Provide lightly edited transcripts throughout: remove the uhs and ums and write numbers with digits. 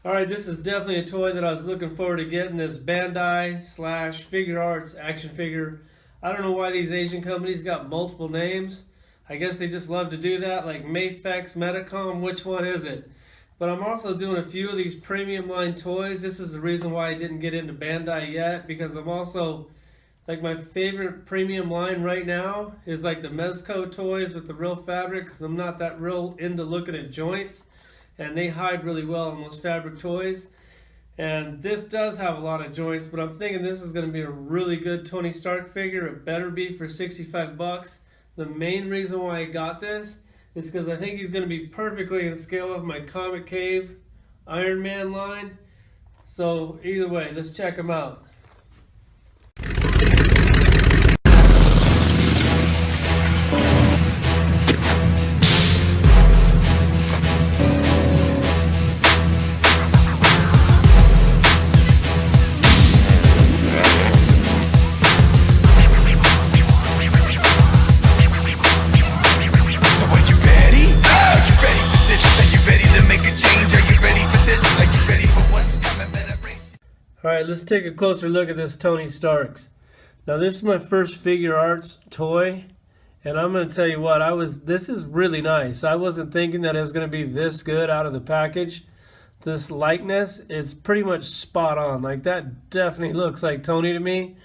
Alright, this is definitely a toy that I was looking forward to getting. This Bandai / Figure Arts action figure. I don't know why these Asian companies got multiple names. I guess they just love to do that, like Mayfex, Medicom, which one is it? But I'm also doing a few of these premium line toys. This is the reason why I didn't get into Bandai yet, because I'm also, like, my favorite premium line right now is like the Mezco toys with the real fabric, because I'm not that real into looking at joints. And they hide really well on those fabric toys. And this does have a lot of joints, but I'm thinking this is going to be a really good Tony Stark figure. It better be for 65 bucks. The main reason why I got this is because I think he's going to be perfectly in scale with my Comic Cave Iron Man line. So either way, let's check him out. Alright, let's take a closer look at this Tony Stark's. Now this is my first Figure Arts toy, and I'm going to tell you what, this is really nice. I wasn't thinking that it was going to be this good out of the package. This likeness is pretty much spot on. Like, that definitely looks like Tony to me.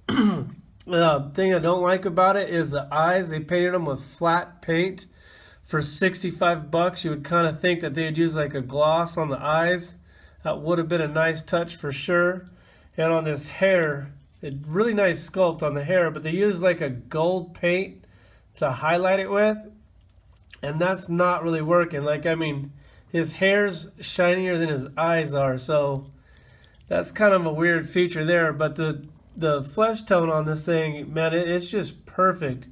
The thing I don't like about it is the eyes. They painted them with flat paint. For 65 bucks, you would kind of think that they'd use like a gloss on the eyes. That would have been a nice touch for sure. And on this hair, really nice sculpt on the hair, but they use like a gold paint to highlight it with, and that's not really working. Like, I mean, his hair's shinier than his eyes are, so that's kind of a weird feature there. But the flesh tone on this thing, man, it's just perfect.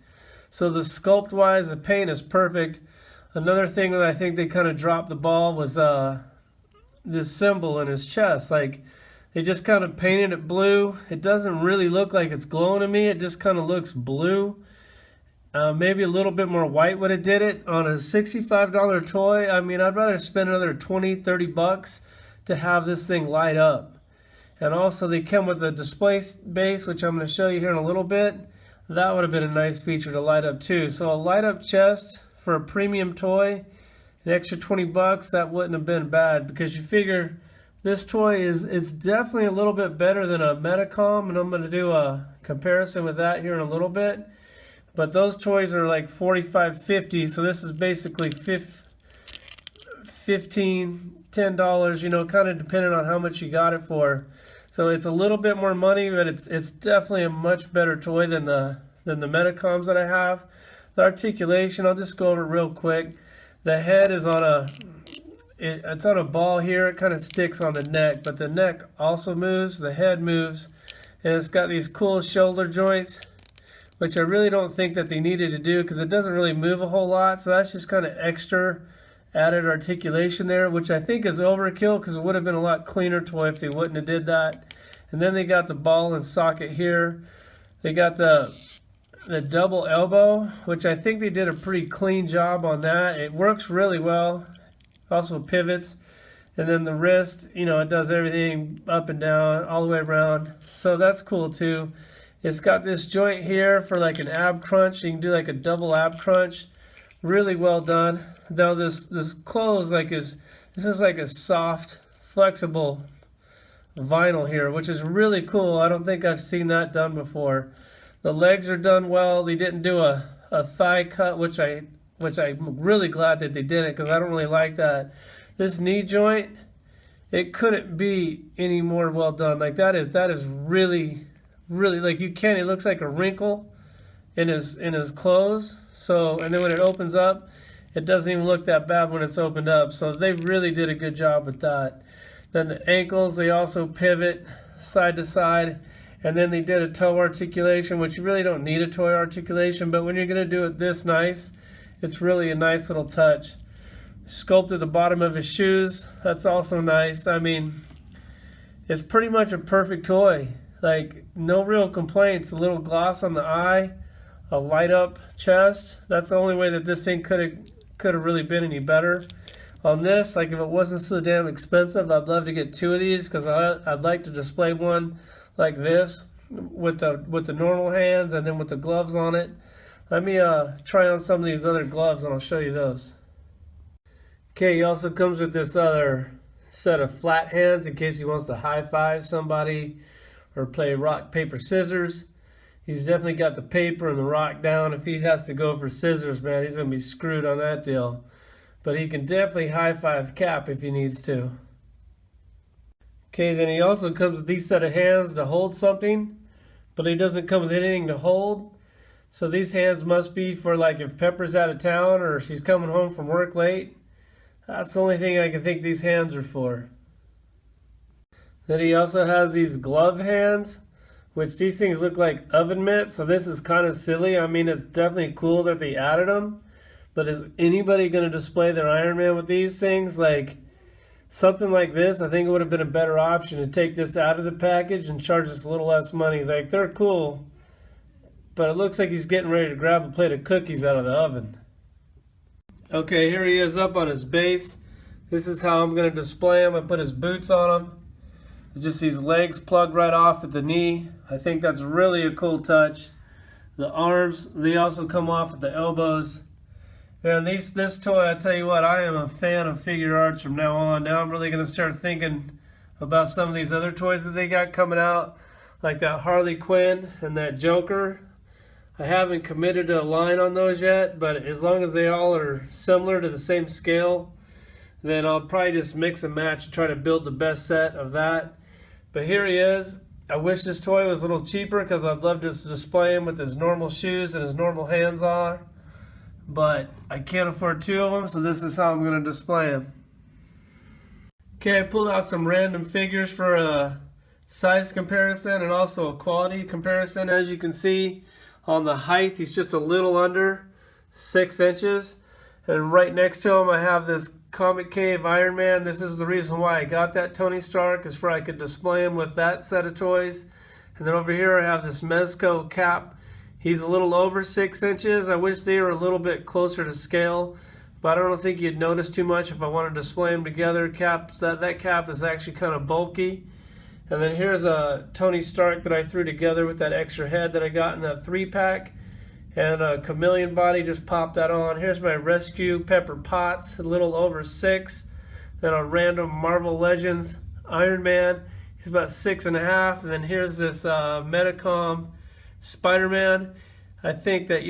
So the sculpt wise, the paint is perfect. Another thing that I think they kind of dropped the ball was this symbol in his chest. Like, they just kind of painted it blue. It doesn't really look like it's glowing to me. It just kind of looks blue. Maybe a little bit more white would have did it. On a $65 toy, I mean, I'd rather spend another 20-30 bucks to have this thing light up. And also they come with a display base, which I'm going to show you here in a little bit. That would have been a nice feature to light up too. So a light up chest for a premium toy, an extra 20 bucks, that wouldn't have been bad, because you figure this toy it's definitely a little bit better than a Medicom, and I'm going to do a comparison with that here in a little bit. But those toys are like $45, $50, so this is basically $15, $10, you know, kind of depending on how much you got it for. So it's a little bit more money, but it's definitely a much better toy than the Medicoms that I have. The articulation, I'll just go over real quick. The head is on it's on a ball here. It kind of sticks on the neck, but the neck also moves, the head moves, and it's got these cool shoulder joints, which I really don't think that they needed to do, because it doesn't really move a whole lot. So that's just kind of extra added articulation there, which I think is overkill, because it would have been a lot cleaner toy if they wouldn't have did that. And then they got the ball and socket here. They got the double elbow, which I think they did a pretty clean job on that. It works really well. Also pivots. And then the wrist, you know, it does everything up and down, all the way around. So that's cool too. It's got this joint here for like an ab crunch. You can do like a double ab crunch. Really well done. Though this clothes this is like a soft, flexible vinyl here, which is really cool. I don't think I've seen that done before. The legs are done well. They didn't do a thigh cut, which I'm really glad that they didn't, because I don't really like that. This knee joint, it couldn't be any more well done. Like, that is really, like, you can't. It looks like a wrinkle in his clothes. So, and then when it opens up, it doesn't even look that bad when it's opened up. So they really did a good job with that. Then the ankles, they also pivot side to side. And then they did a toe articulation, which you really don't need a toe articulation, but when you're going to do it this nice, it's really a nice little touch. Sculpted the bottom of his shoes. That's also nice. I mean, it's pretty much a perfect toy. Like, no real complaints. A little gloss on the eye, a light up chest. That's the only way that this thing could have really been any better. on this, like if it wasn't so damn expensive, I'd love to get 2 of these because I'd like to display one like this with the normal hands and then with the gloves on it. Let me try on some of these other gloves and I'll show you those. Okay, he also comes with this other set of flat hands in case he wants to high-five somebody or play rock, paper, scissors. He's definitely got the paper and the rock down. If he has to go for scissors, man, he's going to be screwed on that deal. But he can definitely high-five Cap if he needs to. Okay, then he also comes with these set of hands to hold something, but he doesn't come with anything to hold. So these hands must be for like if Pepper's out of town or she's coming home from work late. That's the only thing I can think these hands are for. Then he also has these glove hands, which these things look like oven mitts, so this is kind of silly. I mean, it's definitely cool that they added them, but is anybody going to display their Iron Man with these things? Like, something like this, I think it would have been a better option to take this out of the package and charge us a little less money. Like, they're cool, but it looks like he's getting ready to grab a plate of cookies out of the oven. Okay, here he is up on his base. This is how I'm going to display him. I put his boots on him. Just these legs plugged right off at the knee. I think that's really a cool touch. The arms, they also come off at the elbows. And this toy, I tell you what, I am a fan of FigureArts from now on. Now I'm really going to start thinking about some of these other toys that they got coming out, like that Harley Quinn and that Joker. I haven't committed to a line on those yet, but as long as they all are similar to the same scale, then I'll probably just mix and match and try to build the best set of that. But here he is. I wish this toy was a little cheaper because I'd love to display him with his normal shoes and his normal hands on. But I can't afford 2 of them, so this is how I'm going to display him. Okay, I pulled out some random figures for a size comparison and also a quality comparison. As you can see, on the height, he's just a little under 6 inches. And right next to him, I have this Comic Cave Iron Man. This is the reason why I got that Tony Stark, is for I could display him with that set of toys. And then over here, I have this Mezco Cap. He's a little over 6 inches. I wish they were a little bit closer to scale, but I don't think you'd notice too much if I wanted to display them together. That cap is actually kind of bulky. And then here's a Tony Stark that I threw together with that extra head that I got in that 3-pack. And a chameleon body, just popped that on. Here's my Rescue Pepper Potts, a little over 6. Then a random Marvel Legends Iron Man. He's about 6.5. And then here's this Metacom Spider-Man. I think that,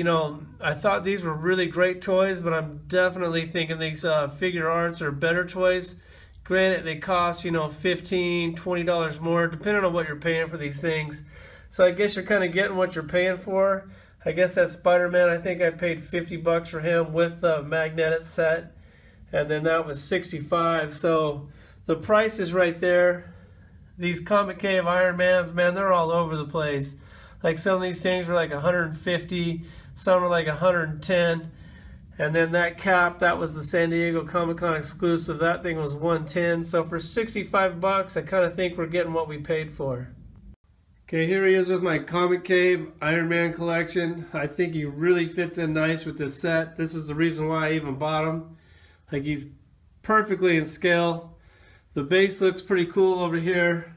I thought these were really great toys, but I'm definitely thinking these FigureArts are better toys. Granted, they cost, $15, $20 more, depending on what you're paying for these things. So I guess you're kind of getting what you're paying for. I guess that Spider-Man, I think I paid $50 for him with the magnetic set. And then that was $65. So the price is right there. These Comic Cave Iron Mans, man, they're all over the place. Like some of these things were like $150, some were like $110. And then that cap, that was the San Diego Comic-Con exclusive. That thing was $110. So for $65, I kind of think we're getting what we paid for. Okay, here he is with my Comic Cave Iron Man collection. I think he really fits in nice with this set. This is the reason why I even bought him. Like, he's perfectly in scale. The base looks pretty cool over here.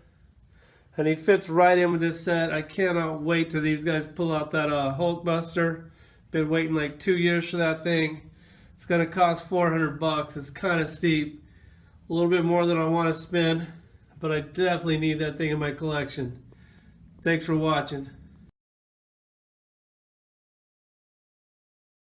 And he fits right in with this set. I cannot wait till these guys pull out that Hulkbuster. Been waiting like 2 years for that thing. It's going to cost $400. It's kind of steep. A little bit more than I want to spend. But I definitely need that thing in my collection. Thanks for watching.